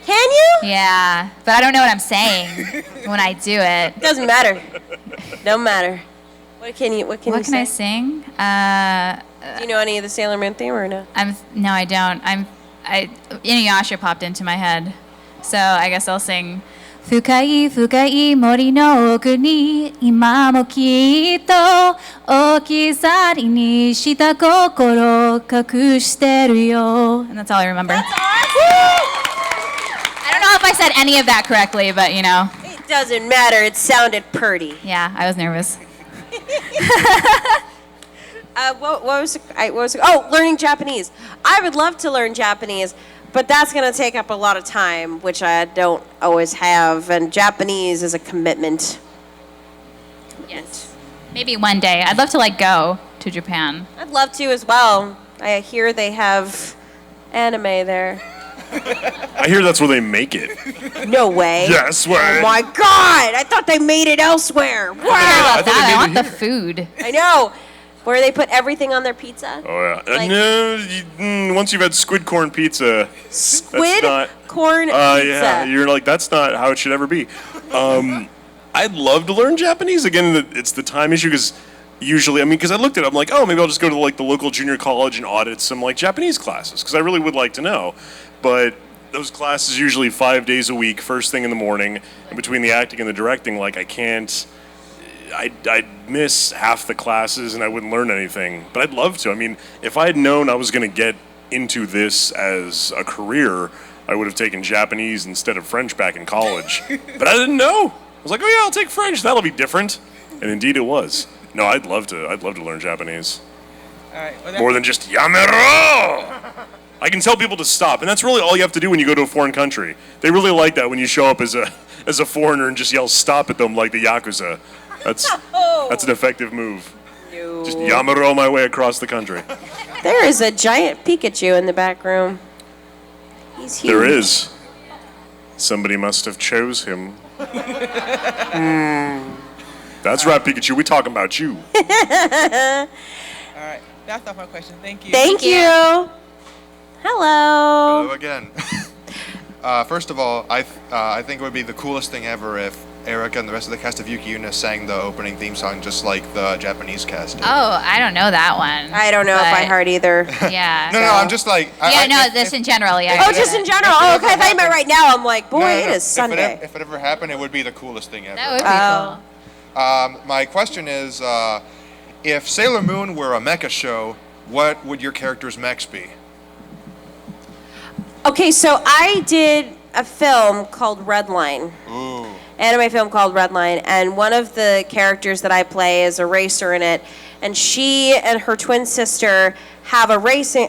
Can you? Yeah, but I don't know what I'm saying when I do it. Doesn't matter. Don't matter. What can you say? I sing? Do you know any of the Sailor Moon theme or no? No, I don't. Inuyasha popped into my head, so I guess I'll sing. Fukai fukai mori no oku ni ima mo kitto okizari ni shita kokoro kakushiteru yo. And that's all I remember. That's awesome! I don't know if I said any of that correctly, but It doesn't matter. It sounded pretty. Yeah, I was nervous. What was it? Oh, learning Japanese. I would love to learn Japanese, but that's going to take up a lot of time, which I don't always have, and Japanese is a commitment. Yes. Maybe one day. I'd love to go to Japan. I'd love to as well. I hear they have anime there. I hear that's where they make it. No way. Yes, way. Oh my God! I thought they made it elsewhere. Wow. I want the food. I know. Where they put everything on their pizza. Oh yeah. No, once you've had squid corn pizza. Squid corn pizza. Yeah, you're like, that's not how it should ever be. I'd love to learn Japanese. Again, it's the time issue because usually, because I looked at it, I'm like, oh, maybe I'll just go to the local junior college and audit some Japanese classes because I really would like to know. But those classes usually 5 days a week, first thing in the morning, and between the acting and the directing, I can't. I'd miss half the classes and I wouldn't learn anything. But I'd love to. I mean, if I had known I was going to get into this as a career, I would have taken Japanese instead of French back in college. But I didn't know. I was like, oh yeah, I'll take French. That'll be different. And indeed it was. No, I'd love to learn Japanese. All right, well, more than just Yamero! I can tell people to stop, and that's really all you have to do when you go to a foreign country. They really like that when you show up as a foreigner and just yell stop at them like the Yakuza. That's an effective move. No. Just Yamero my way across the country. There is a giant Pikachu in the back room. He's huge. There is. Somebody must have chose him. That's right, Pikachu. We talking about you. All right, that's all my question. Thank you. Thank you. Hello. Hello again. First of all, I think it would be the coolest thing ever if Erica and the rest of the cast of Yuki Yuna sang the opening theme song just like the Japanese cast did. Oh, I don't know that one. I don't know if I heard either. Yeah. No, I'm just like... Just in general, yeah. Oh, just in general. Oh, okay, I thought you meant right now. I'm like, boy, it is Sunday. If it ever happened, it would be the coolest thing ever. That would be cool. My question is, if Sailor Moon were a mecha show, what would your character's mechs be? Okay, so I did a film called Redline. Ooh. Anime film called Redline, and one of the characters that I play is a racer in it, and she and her twin sister have a racing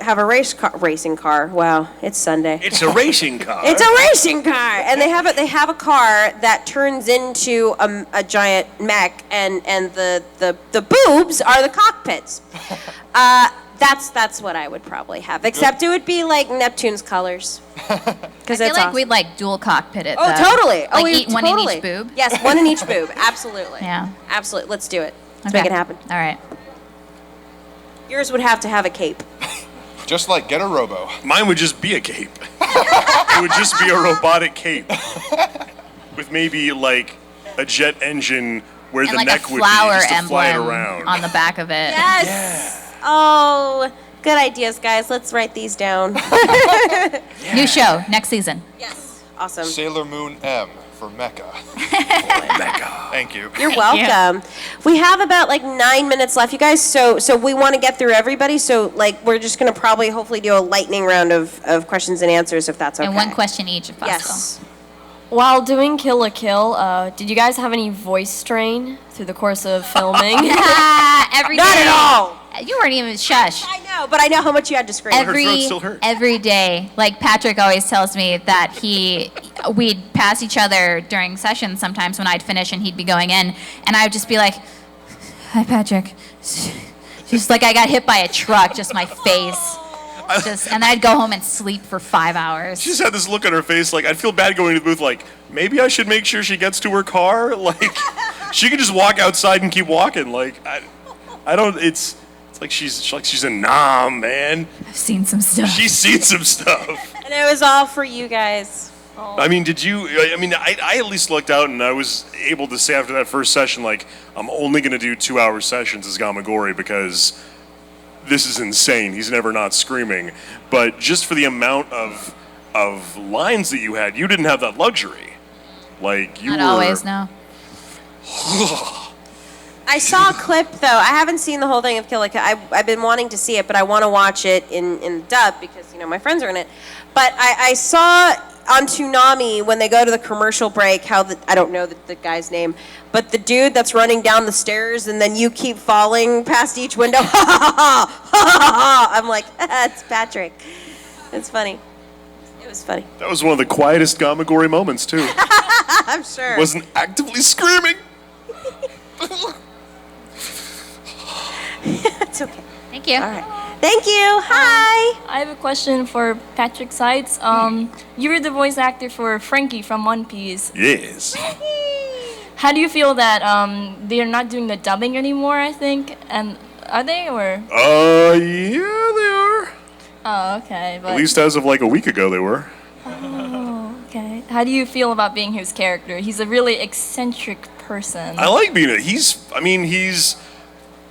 car. Wow, it's Sunday. It's a racing car. It's a racing car, and they have a car that turns into a giant mech, and the boobs are the cockpits. That's what I would probably have. Except it would be like Neptune's colors. I feel like we'd like dual cockpit it. Oh, though. totally. Like we eat one in each boob. Yes, one in each boob. Absolutely. Yeah. Absolutely. Let's do it. Let's Okay. make it happen. All right. Yours would have to have a cape. Just like get a robo. Mine would just be a cape. It would just be a robotic cape with maybe like a jet engine where And the like neck a would be flower just to fly it emblem around. on the back of it. Yes. Oh, good ideas, guys. Let's write these down. New show next season. Yes. Awesome. Sailor Moon M for Mecha. Mecha. Thank you. You're welcome. We have about like 9 minutes left, you guys. So we want to get through everybody. So like we're just gonna probably hopefully do a lightning round of questions and answers if that's okay. And one question each if possible. Yes. While doing Kill la Kill, did you guys have any voice strain through the course of filming? Every Not day. at all. You weren't even shush. I know, but I know how much you had to scream. Every day, like Patrick always tells me that we'd pass each other during sessions sometimes when I'd finish and he'd be going in, and I would just be like, "Hi, Patrick." Just like I got hit by a truck, just my face. And then I'd go home and sleep for 5 hours. She just had this look on her face, like I'd feel bad going to the booth, like maybe I should make sure she gets to her car. Like she could just walk outside and keep walking. Like I don't. It's like she's a nom, man. I've seen some stuff. She's seen some stuff. And it was all for you guys. I mean, did you? I mean, I at least looked out and I was able to say after that first session, like I'm only going to do 2-hour sessions as Gamagori because this is insane. He's never not screaming. But just for the amount of lines that you had, you didn't have that luxury. Like you Not were always, no. I saw a clip though. I haven't seen the whole thing of Kill la Kill. I've been wanting to see it, but I want to watch it in dub because my friends are in it. But I saw on Toonami when they go to the commercial break how I don't know the guy's name, but the dude that's running down the stairs and then you keep falling past each window. I'm like, that's Patrick. It's funny. It was funny. That was one of the quietest Gamagori moments too. I'm sure. Wasn't actively screaming. It's okay. Thank you. All right. Thank you. Hi. I have a question for Patrick Seitz. You were the voice actor for Franky from One Piece. Yes. How do you feel that they're not doing the dubbing anymore, I think? And are they, or? Yeah, they are. Oh, okay. But At least as of like a week ago, they were. Oh, okay. How do you feel about being his character? He's a really eccentric person. I like being he's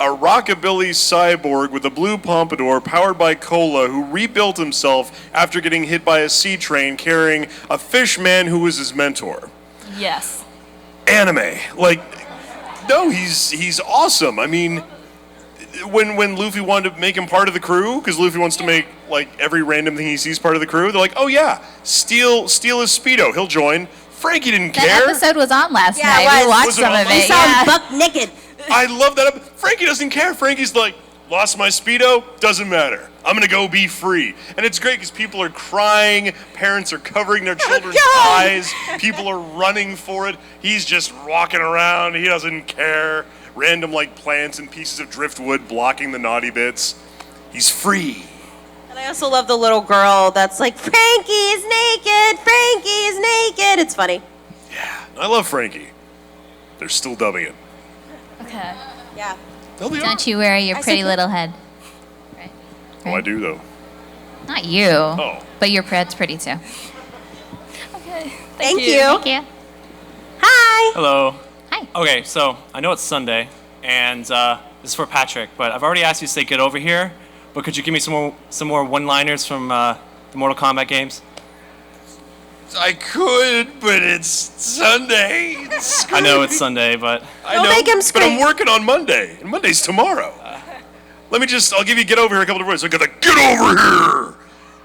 a rockabilly cyborg with a blue pompadour powered by cola who rebuilt himself after getting hit by a sea train carrying a fish man who was his mentor. Yes. Anime. Like, no, he's awesome. I mean, when Luffy wanted to make him part of the crew, because Luffy wants to make like every random thing he sees part of the crew, they're like, oh yeah, steal his Speedo, he'll join. Franky didn't care. That episode was on last night. it We watched Was it some on of last it. Saw Yeah. him buck naked. I love that. Franky doesn't care. Franky's like, lost my Speedo, doesn't matter. I'm gonna go be free. And it's great because people are crying, parents are covering their children's eyes, people are running for it. He's just walking around, he doesn't care. Random like plants and pieces of driftwood blocking the naughty bits. He's free. And I also love the little girl that's like, Franky is naked, Franky is naked. It's funny. I love Franky. They're still dubbing it. Okay. Yeah. No, they are. Don't you worry your pretty little head. Right. Oh, I do though. Not you. Oh. But your head's pretty too. Okay. Thank you. Thank you. Hi. Hello. Hi. Okay, so I know it's Sunday, and this is for Patrick, but I've already asked you to say get over here, but could you give me some more one-liners from the Mortal Kombat games? I could, but it's Sunday. I know it's Sunday, but... I know, make him but I'm scream. working on Monday, and Monday's tomorrow. I'll give you get over here a couple of words. I got the get over here,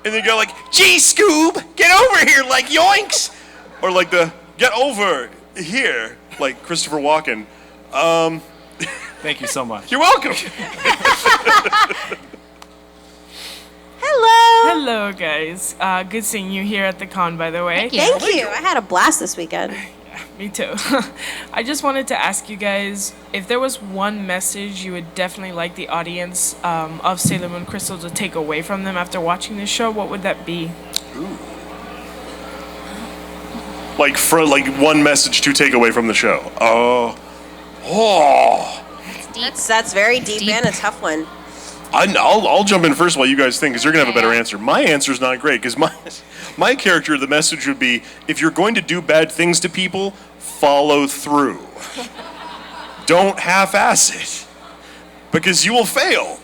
and then you go like, gee, Scoob, get over here, like yoinks, or like the get over here, like Christopher Walken. Thank you so much. You're welcome. Hello. Hello, guys. Good seeing you here at the con, by the way. Thank you. I had a blast this weekend. Me too. I just wanted to ask you guys if there was one message you would definitely like the audience of Sailor Moon Crystal to take away from them after watching this show, what would that be? Ooh. Like one message to take away from the show. That's very deep and a tough one. I'll jump in first while you guys think, because you're going to have a better answer. My answer's not great, because my character, the message would be, if you're going to do bad things to people, follow through. Don't half-ass it, because you will fail,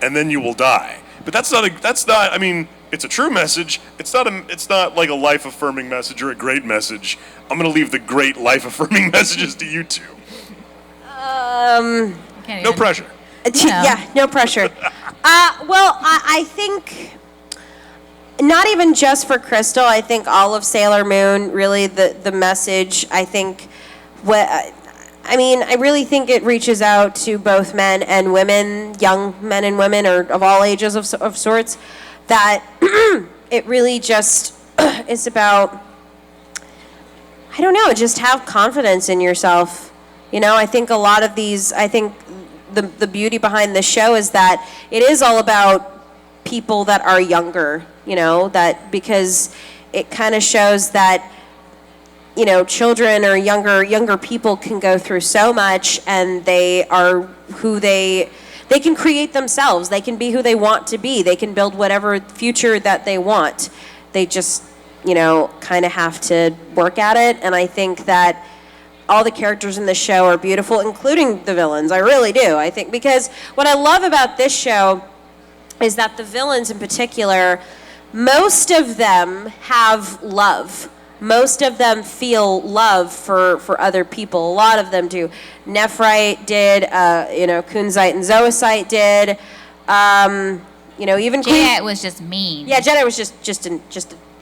and then you will die. But that's not, I mean, it's a true message. It's not like a life-affirming message or a great message. I'm going to leave the great life-affirming messages to you two. No pressure. Yeah, no pressure. Well, I think not even just for Crystal. I think all of Sailor Moon, really the message, I think, I really think it reaches out to both men and women, young men and women, or of all ages of sorts, that it really just is about, I don't know, just have confidence in yourself. You know, I think a lot of these, the beauty behind this show is that it is all about people that are younger, you know, that because it kind of shows that, you know, children or younger people can go through so much, and they are who they can create themselves. They can be who they want to be. They can build whatever future that they want. They just, you know, kind of have to work at it. And I think that all the characters in the show are beautiful, including the villains. I really do. I think because what I love about this show is that the villains in particular, most of them have love. Most of them feel love for other people. A lot of them do. Nephrite did, Kunzite and Zoisite did. Even Janet was just mean. Yeah, Janet was just an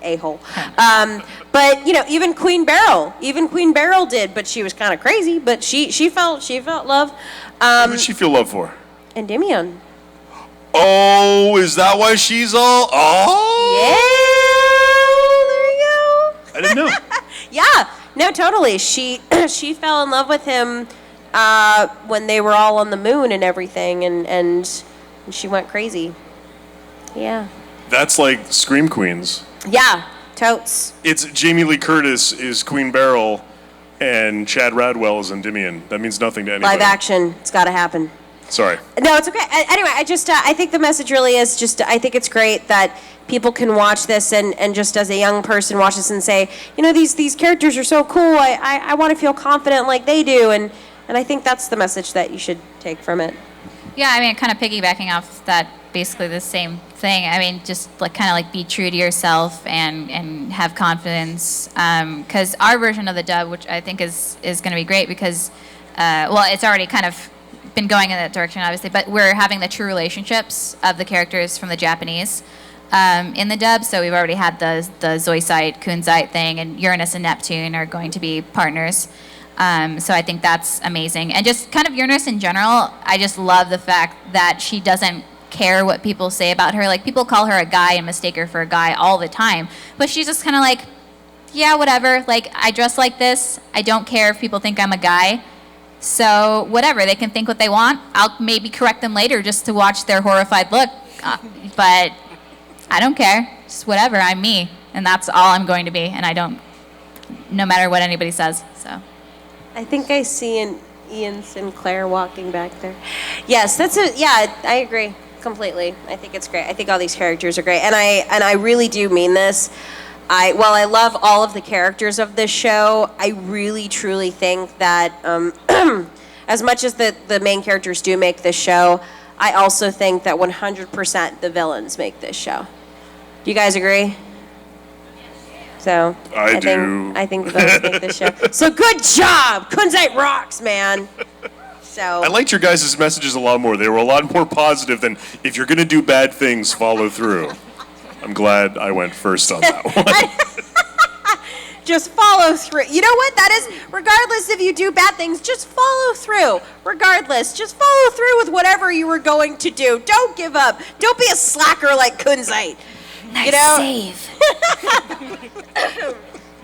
a-hole. But even Queen Beryl did, but she was kind of crazy. But she felt love. Who did she feel love for? Endymion. Oh, is that why she's all? Oh, yeah. There you go. I didn't know. Yeah, no, totally. She fell in love with him when they were all on the moon and everything, and she went crazy. Yeah. That's like Scream Queens. Yeah, totes. It's Jamie Lee Curtis is Queen Beryl, and Chad Radwell is Endymion. That means nothing to anybody. Live action. It's got to happen. Sorry. No, it's okay. Anyway, I think the message really is just, I think it's great that people can watch this and just as a young person watch this and say, these characters are so cool. I want to feel confident like they do. And I think that's the message that you should take from it. Yeah, I mean, kind of piggybacking off that, basically the same thing. I mean, just be true to yourself and have confidence. Because our version of the dub, which I think is going to be great because, it's already kind of been going in that direction, obviously, but we're having the true relationships of the characters from the Japanese in the dub. So we've already had the Zoisite, Kunzite thing, and Uranus and Neptune are going to be partners. So I think that's amazing. And just kind of Uranus in general, I just love the fact that she doesn't care what people say about her. Like, people call her a guy and mistake her for a guy all the time. But she's just kind of like, yeah, whatever. Like, I dress like this. I don't care if people think I'm a guy. So whatever, they can think what they want. I'll maybe correct them later just to watch their horrified look. But I don't care. Just whatever, I'm me. And that's all I'm going to be. And I don't, no matter what anybody says, so. I think I see Ian Sinclair walking back there. Yes, I agree completely. I think it's great. I think all these characters are great. And I really do mean this. While I love all of the characters of this show, I really truly think that as much as the main characters do make this show, I also think that 100% the villains make this show. Do you guys agree? So I think the villains make this show. So good job! Kunzite rocks, man. So I liked your guys' messages a lot more. They were a lot more positive than, if you're going to do bad things, follow through. I'm glad I went first on that one. Just follow through. You know what? That is, regardless if you do bad things, just follow through. Regardless, just follow through with whatever you were going to do. Don't give up. Don't be a slacker like Kunzite. Nice save.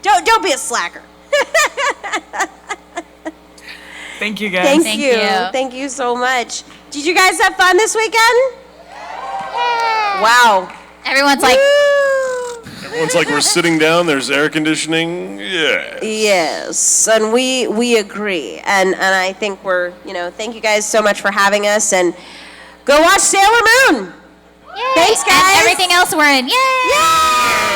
Don't be a slacker. Thank you, guys. Thank you. Thank you so much. Did you guys have fun this weekend? Wow. Everyone's like, Everyone's like, we're sitting down, there's air conditioning. Yeah. Yes, and we agree. And I think thank you guys so much for having us, and go watch Sailor Moon. Yay! Thanks, guys. And everything else we're in. Yay! Yay!